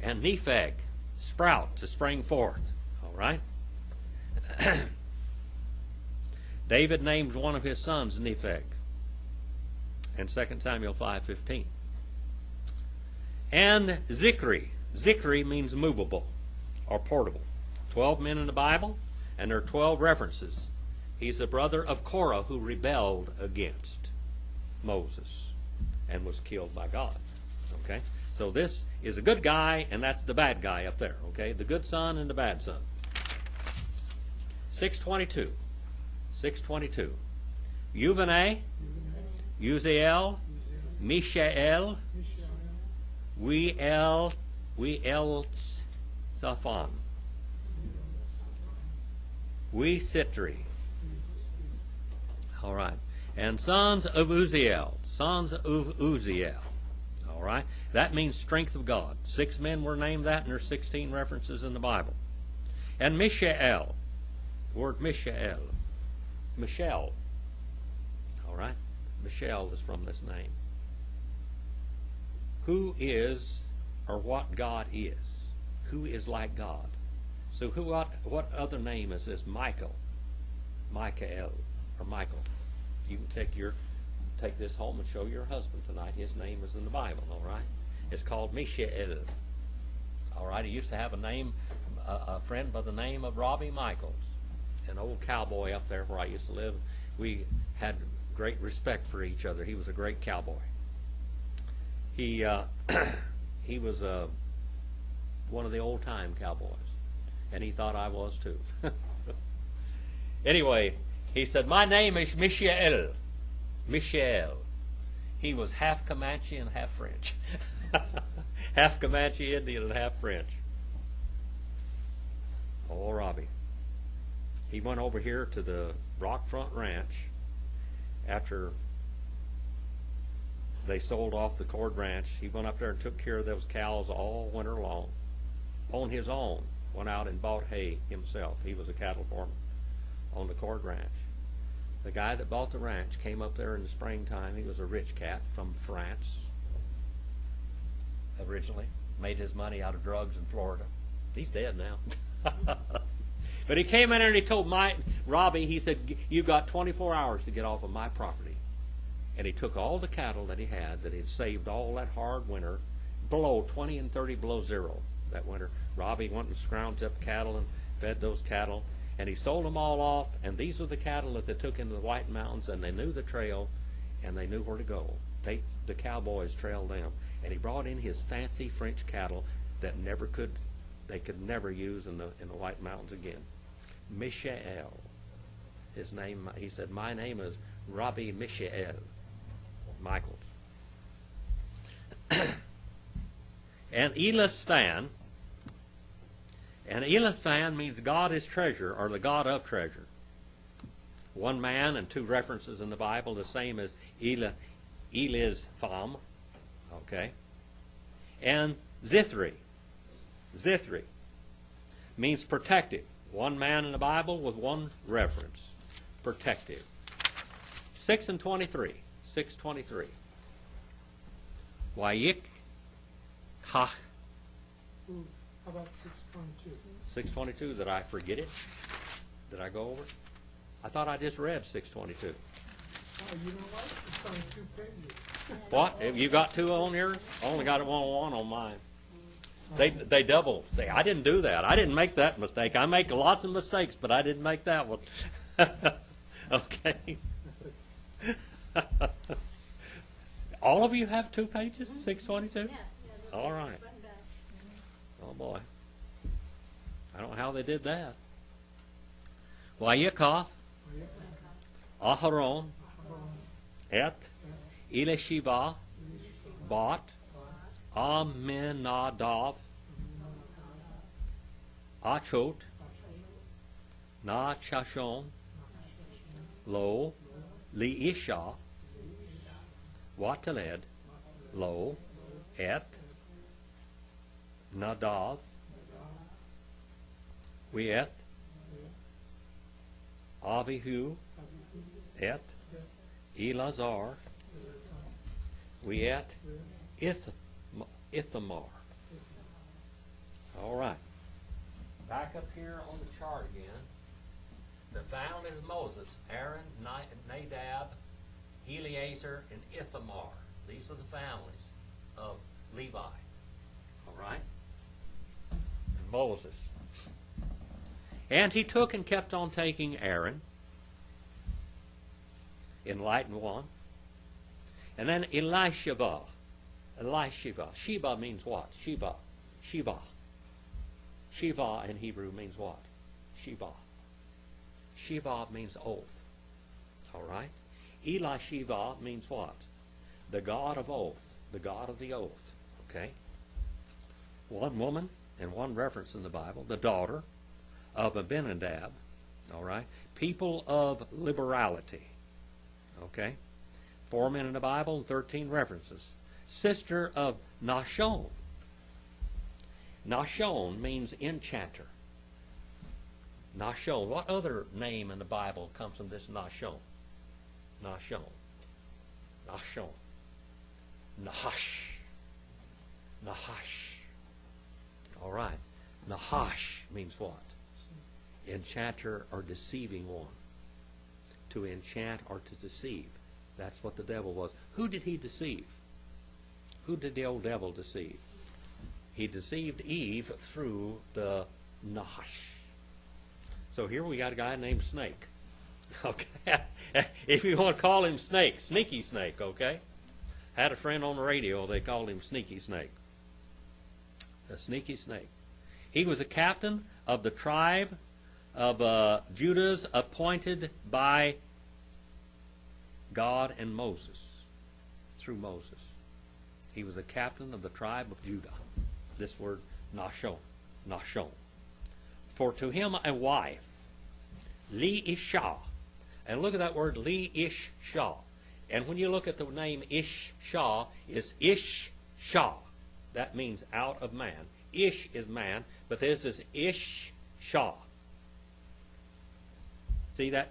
Speaker 1: and Nepheg, sprout, to spring forth. All right? David names one of his sons Nepheg in 2 Samuel 5:15. And Zikri. Zikri means movable or portable. 12 men in the Bible, and there are 12 references. He's the brother of Korah, who rebelled against Moses and was killed by God. Okay? So this is a good guy, and that's the bad guy up there. Okay? The good son and the bad son. 622. 622. Uvaneh, Uziel, Mishael, Reuel Safan, Sitri. All right. And sons of Uziel. Sons of Uziel. All right. That means strength of God. 6 men were named that, and there's 16 references in the Bible. And Mishael. The word Mishael. Michelle. All right. Michelle is from this name. Who is, or what God is? Who is like God? So what other name is this? Michael. Michael. Or Michael. You can take this home and show your husband tonight. His name is in the Bible, all right? It's called Mishael. All right, he used to have a friend by the name of Robbie Michaels, an old cowboy up there where I used to live. We had great respect for each other. He was a great cowboy. He was one of the old-time cowboys, and he thought I was too. Anyway, he said, my name is Mishael. Mishael. He was half Comanche and half French. Half Comanche Indian and half French. Oh, Robbie. He went over here to the Rockfront Ranch after they sold off the Cord Ranch. He went up there and took care of those cows all winter long. On his own. Went out and bought hay himself. He was a cattle farmer on the Cord Ranch. The guy that bought the ranch came up there in the springtime. He was a rich cat from France originally. Made his money out of drugs in Florida. He's dead now. But he came in there and he told Robbie, he said, you've got 24 hours to get off of my property. And he took all the cattle that he had saved all that hard winter, below 20 and 30 below zero that winter. Robbie went and scrounged up cattle and fed those cattle. And he sold them all off, and these were the cattle that they took into the White Mountains, and they knew the trail, and they knew where to go. The cowboys trailed them. And he brought in his fancy French cattle that they could never use in the White Mountains again. Mishael. His name, he said, my name is Robbie Mishael Michaels. And Eliphan. And Eliphan means God is treasure, or the God of treasure. One man and 2 references in the Bible, the same as Elizpham. Okay. And Zithri. Zithri. means protective. One man in the Bible with one reference. Protective. 6 and 23. 6:23. Wayik kach.
Speaker 2: Ooh, how about 6:22?
Speaker 1: 6:22. Did I forget it? Did I go over it? I thought I just read 6:22.
Speaker 2: Oh, you know what? It's on 2 pages.
Speaker 1: What? Have you got 2 on yours? I only got one on mine. They double. See, I didn't do that. I didn't make that mistake. I make lots of mistakes, but I didn't make that one. Okay. All of you have 2 pages? 6:22?
Speaker 3: Yeah, those
Speaker 1: All
Speaker 3: are
Speaker 1: right.
Speaker 3: front and back.
Speaker 1: Oh boy. I don't know how they did that. Wayikoth, Aharon, Et, Elisheva, Bot, Aminadav, Achot, Nachashon, Lo, Leisha, Wataled, Lo, Et, Nadav, Weet, Abihu, Et, Elazar, Weet, Ithamar. All right. Back up here on the chart again. The family of Moses, Aaron, Nadab, Eleazar, and Ithamar. These are the families of Levi. All right? And Moses. And he took and kept on taking Aaron in Lighten 1. And then Elisheva. Sheba means what? Sheba. Shiva in Hebrew means what? Sheba. Shiva means oath. All right? Elisheva means what? The God of oath. The God of the oath. Okay? One woman and one reference in the Bible. The daughter of Abinadab. All right? People of liberality. Okay? 4 men in the Bible and 13 references. Sister of Nashon. Nashon means enchanter. Nashon. What other name in the Bible comes from this Nashon? Nashon. Nashon. Nahash. Nahash. All right. Nahash means what? Enchanter or deceiving one. To enchant or to deceive. That's what the devil was. Who did he deceive? Who did the old devil deceive? He deceived Eve through the Nahash. So here we got a guy named Snake. Okay? If you want to call him Snake, Sneaky Snake, okay? Had a friend on the radio, they called him Sneaky Snake. The Sneaky Snake. He was a captain of the tribe of Judah's appointed by God and Moses, through Moses. He was a captain of the tribe of Judah. This word, Nashon. Nashon. For to him a wife, Li-Isha. And look at that word, Li-Ish-Shah. And when you look at the name Ish-Shah, it's Ish-Shah. That means out of man. Ish is man, but this is Ish-Shah. See that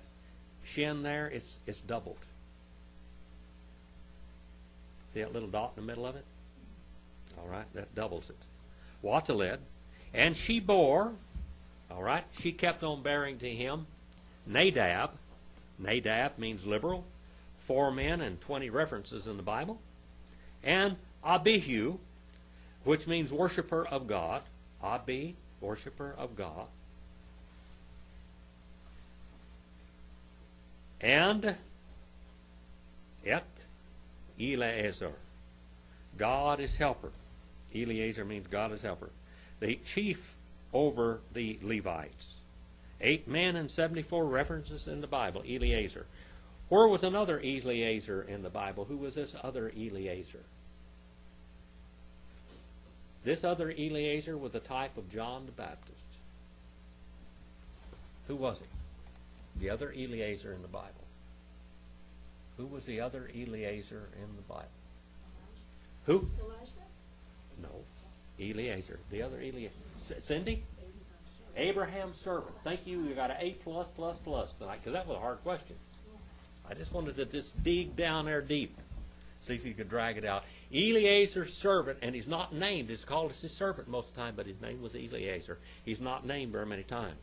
Speaker 1: shin there? It's doubled. See that little dot in the middle of it? All right, that doubles it. Wataled. And she bore, all right, she kept on bearing to him Nadab. Nadab means liberal. 4 men and 20 references in the Bible. And Abihu, which means worshiper of God. Abi, worshiper of God. And Et Eleazar. God is helper. Eleazar means God is helper. The chief over the Levites. 8 men and 74 references in the Bible. Eleazar. Where was another Eleazar in the Bible? Who was this other Eleazar? This other Eleazar was a type of John the Baptist. Who was he? The other Eleazar in the Bible. Who was the other Eleazar in the Bible? Who?
Speaker 3: Elijah?
Speaker 1: No. Eleazar. The other Eleazar. Cindy? Abraham's servant. Thank you. You got an A plus plus plus tonight because that was a hard question. I just wanted to just dig down there deep, see if you could drag it out. Eleazar's servant, and he's not named. It's called as his servant most of the time, but his name was Eleazar. He's not named very many times.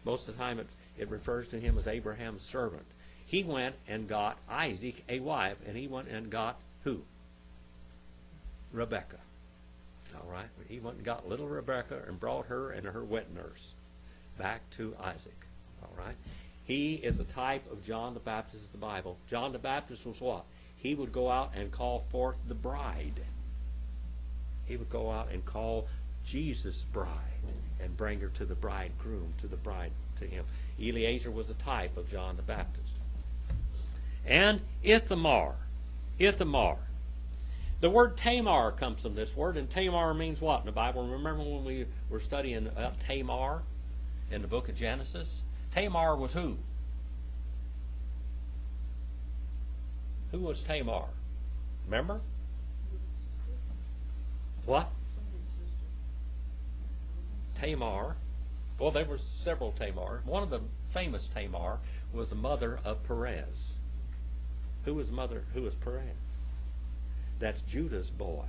Speaker 1: Most of the time it refers to him as Abraham's servant. He went and got Isaac a wife, and he went and got who? Rebekah. All right. He went and got little Rebekah and brought her and her wet nurse back to Isaac. All right. He is a type of John the Baptist of the Bible. John the Baptist was what? He would go out and call forth the bride. He would go out and call Jesus' bride and bring her to the bridegroom, to the bride, to him. Eleazar was a type of John the Baptist. And Ithamar. Ithamar. The word Tamar comes from this word, and Tamar means what in the Bible? Remember when we were studying about Tamar in the book of Genesis? Tamar was who? Who was Tamar? Remember? What? Tamar. Well, there were several Tamar. One of the famous Tamar was the mother of Perez. Who was mother? Who was Perez? That's Judah's boy.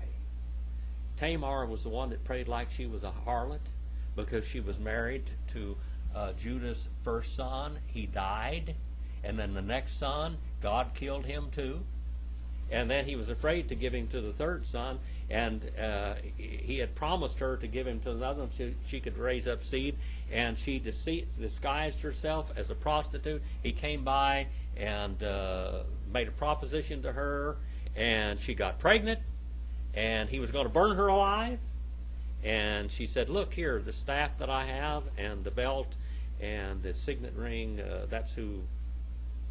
Speaker 1: Tamar was the one that prayed like she was a harlot because she was married to Judah's first son. He died. And then the next son, God killed him too. And then he was afraid to give him to the third son. And he had promised her to give him to another one so she could raise up seed. And she disguised herself as a prostitute. He came by and made a proposition to her. And she got pregnant. And he was going to burn her alive. And she said, look here, the staff that I have and the belt and the signet ring, that's who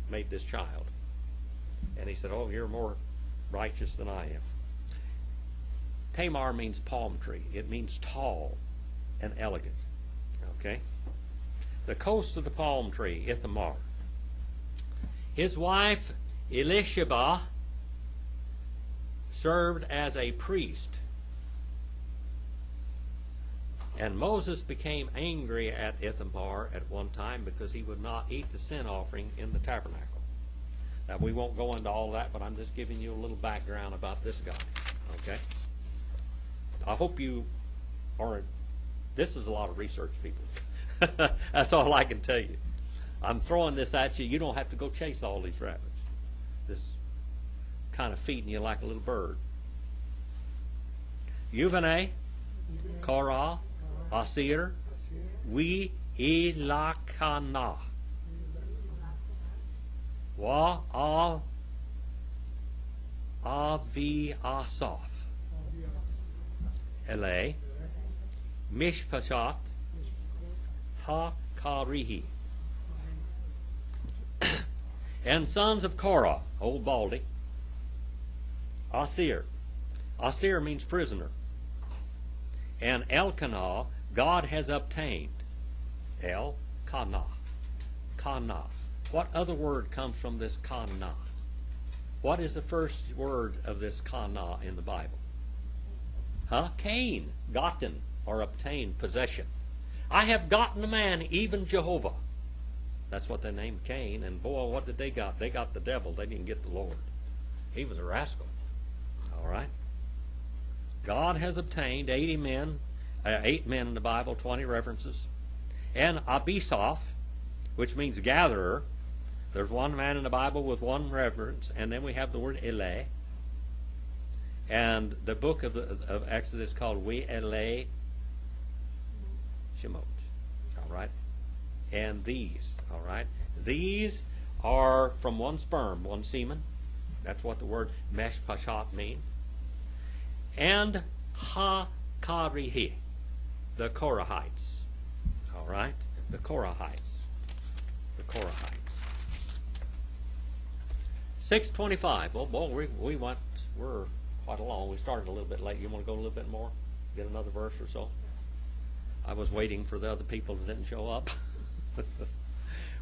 Speaker 1: made this child. And he said, oh, you're more righteous than I am. Tamar means palm tree. It means tall and elegant. Okay? The coast of the palm tree, Ithamar. His wife, Elisheba, served as a priest. And Moses became angry at Ithamar at one time because he would not eat the sin offering in the tabernacle. Now, we won't go into all that, but I'm just giving you a little background about this guy. Okay? I hope you are... This is a lot of research, people. That's all I can tell you. I'm throwing this at you. You don't have to go chase all these rabbits. Just kind of feeding you like a little bird. Yuvane, Korah, Asir, we ilakana. Wa avi asaf. Ele, mishpashat, ha karihi. And sons of Korah, old Baldy, Asir. Asir means prisoner. And Elkanah, God has obtained. El-Kanah. Kanah. What other word comes from this Kanah? What is the first word of this Kanah in the Bible? Cain. Gotten, or obtained, possession. I have gotten a man, even Jehovah. That's what they named Cain. And boy, what did they got? They got the devil. They didn't get the Lord. He was a rascal. All right? God has obtained 8 men in the Bible, 20 references. And Abisaph, which means gatherer. There's one man in the Bible with one reference. And then we have the word Ele. And the book of Exodus is called We Ele Shemot. All right? And these. All right? These are from one sperm, one semen. That's what the word Meshpashat means. And Ha-Karihi, the Korahites. All right? The Korahites. The Korahites. 6:25. Well, boy, we're quite along. We started a little bit late. You want to go a little bit more? Get another verse or so? I was waiting for the other people that didn't show up.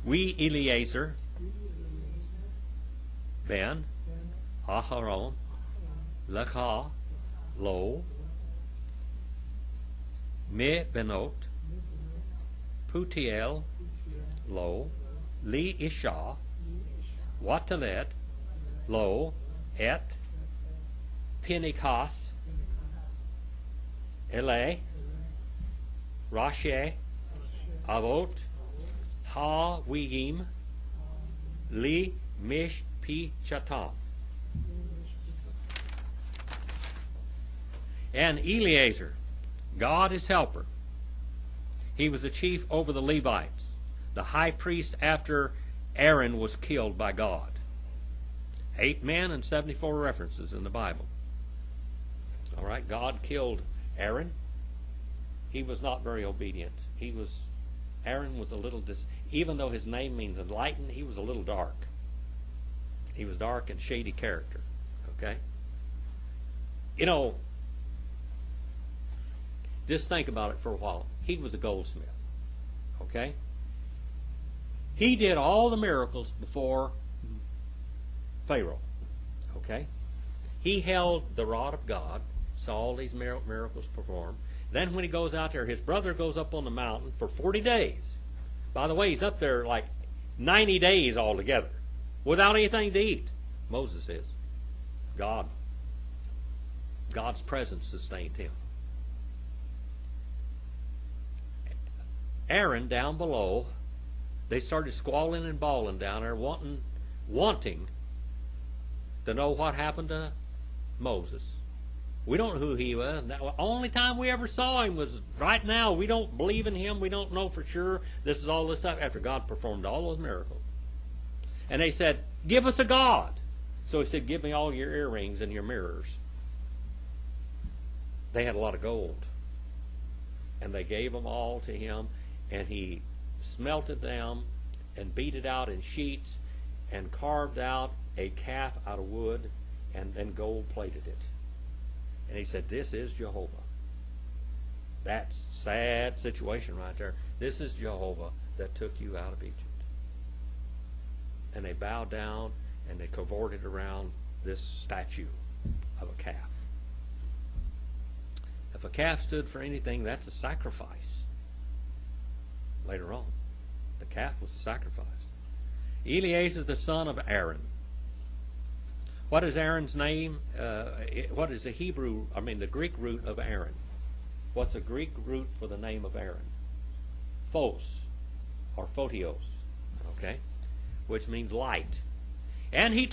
Speaker 1: We, Eleazar, Ben, Aharon, Lecha, Lo, Me Benot, Putiel, lo, li isha, watalet, lo, et, Pinchas, ele, rashe, avot, ha wigim, li mish pi chatam. And Eleazar, God his helper. He was the chief over the Levites, the high priest after Aaron was killed by God. 8 men and 74 references in the Bible. All right, God killed Aaron. He was not very obedient. Aaron was a little, even though his name means enlightened, he was a little dark. He was dark and shady character. Okay? You know, just think about it for a while. He was a goldsmith. Okay? He did all the miracles before Pharaoh. Okay? He held the rod of God, saw all these miracles performed. Then when he goes out there, his brother goes up on the mountain for 40 days. By the way, he's up there like 90 days altogether without anything to eat. Moses is. God's presence sustained him. Aaron down below, they started squalling and bawling down there, wanting to know what happened to Moses. We don't know who he was. The only time we ever saw him was right now. We don't believe in him. We don't know for sure. This is all this stuff after God performed all those miracles. And they said, give us a God. So he said, give me all your earrings and your mirrors. They had a lot of gold. And they gave them all to him. And he smelted them and beat it out in sheets and carved out a calf out of wood and then gold plated it. And he said, this is Jehovah. That's a sad situation right there. This is Jehovah that took you out of Egypt. And they bowed down and they cavorted around this statue of a calf. If a calf stood for anything, that's a sacrifice. Later on, the calf was a sacrifice. Eleazar, the son of Aaron. What is Aaron's name? What is the Greek root of Aaron? What's the Greek root for the name of Aaron? Phos, or photios, okay? Which means light. And he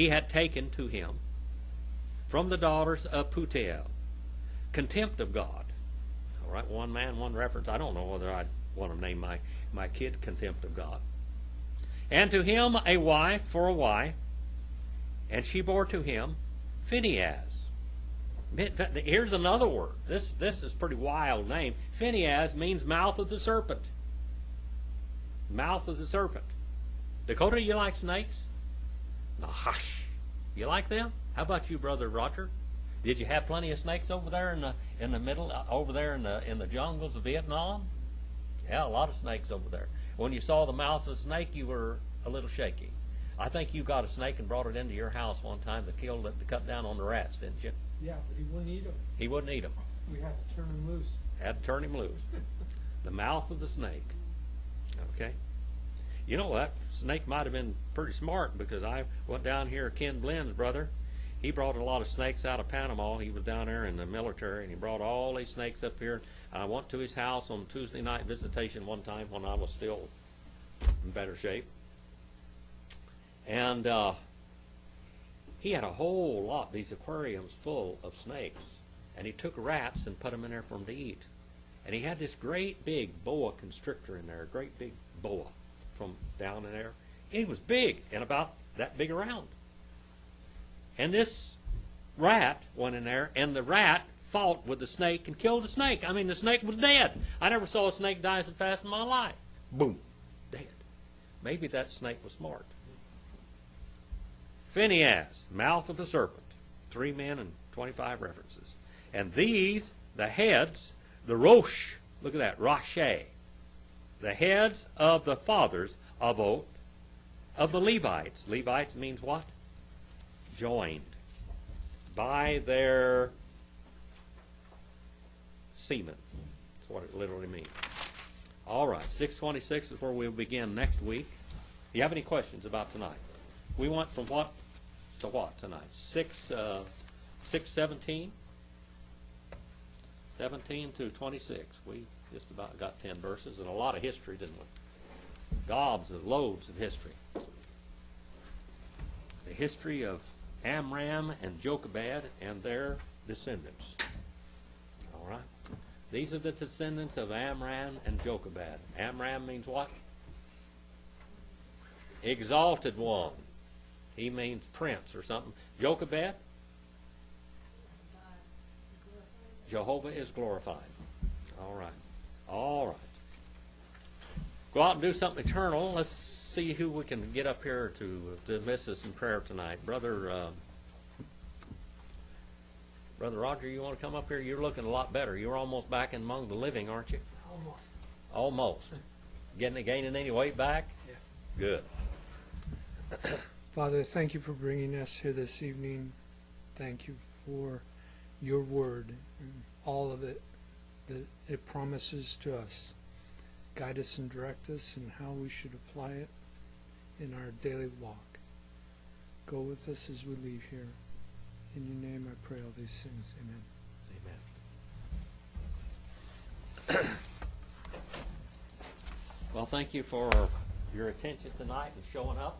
Speaker 1: had taken to him from the daughters of Putiel contempt of God. All right, one man, one reference. I don't know whether I'd want to name my kid contempt of God. And to him a wife for a wife, and she bore to him Phinehas. Here's another word. This is a pretty wild name. Phinehas means mouth of the serpent. Mouth of the serpent. Dakota, you like snakes? No, hush. You like them? How about you, Brother Roger? Did you have plenty of snakes over there in the middle, over there in the jungles of Vietnam? Yeah, a lot of snakes over there. When you saw the mouth of a snake, you were a little shaky. I think you got a snake and brought it into your house one time to cut down on the rats, didn't you?
Speaker 2: Yeah, but he wouldn't eat them.
Speaker 1: He wouldn't eat them.
Speaker 2: We had to turn him loose.
Speaker 1: Had to turn him loose. The mouth of the snake. Okay? You know what? Snake might have been pretty smart, because I went down here, Ken Blenn's brother. He brought a lot of snakes out of Panama. He was down there in the military, and he brought all these snakes up here. I went to his house on Tuesday night visitation one time when I was still in better shape. And he had a whole lot, these aquariums full of snakes. And he took rats and put them in there for them to eat. And he had this great big boa constrictor in there, a great big boa from down in there. He was big and about that big around. And this rat went in there, and the rat fought with the snake and killed the snake. I mean, the snake was dead. I never saw a snake die so fast in my life. Boom, dead. Maybe that snake was smart. Phinehas, mouth of the serpent. 3 men and 25 references. And these, the heads, the Rosh, look at that, Rashe, the heads of the fathers of the Levites. Levites means what? Joined by their semen. That's what it literally means. All right, 6:26 is where we'll begin next week. Do you have any questions about tonight? We went from what to what tonight? 6:17? 17 to 26. We just about got 10 verses and a lot of history, didn't we? Gobs of loads of history. The history of Amram and Jochebed and their descendants. All right. These are the descendants of Amram and Jochebed. Amram means what? Exalted one. He means prince or something. Jochebed? Jehovah is glorified. All right. All right. Go out and do something eternal. Let's see who we can get up here to dismiss us in prayer tonight. Brother Roger, you want to come up here? You're looking a lot better. You're almost back among the living, aren't you?
Speaker 2: Almost.
Speaker 1: Almost. Gaining any weight back?
Speaker 2: Yeah.
Speaker 1: Good.
Speaker 2: Father, thank you for bringing us here this evening. Thank you for your word and all of it that it promises to us. Guide us and direct us in how we should apply it in our daily walk. Go with us as we leave here. In your name I pray all these things. Amen.
Speaker 1: Amen. Well, thank you for your attention tonight and showing up.